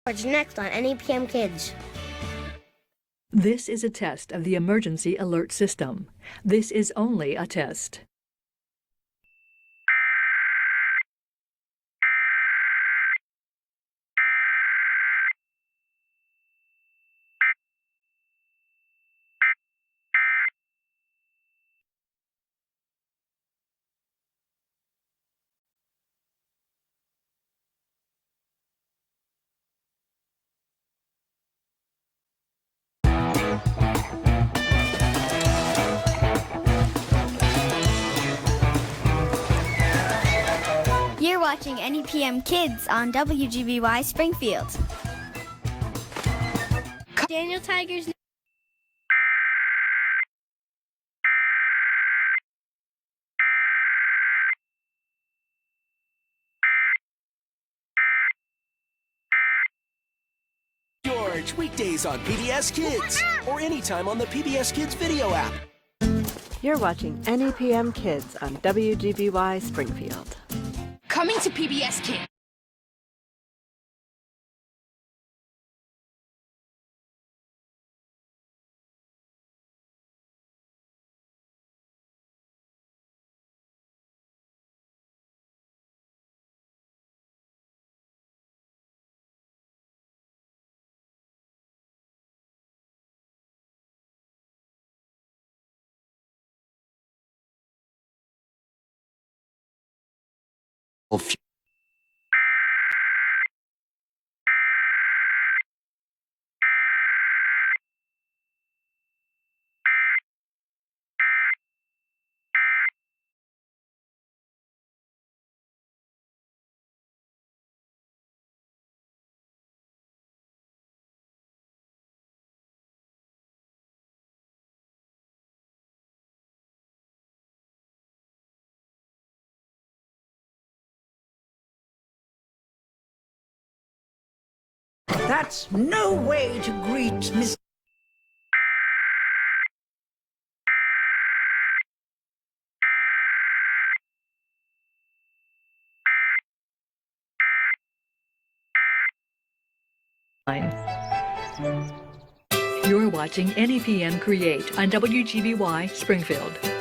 What's next on NEPM Kids? This is a test of the emergency alert system. This is only a test. You're watching NEPM Kids on WGBY Springfield. Daniel Tigers. George, weekdays on PBS Kids or anytime on the PBS Kids video app. You're watching NEPM Kids on WGBY Springfield. Coming to PBS Kids. That's no way to greet Miss... You're watching NEPM Create on WGBY Springfield.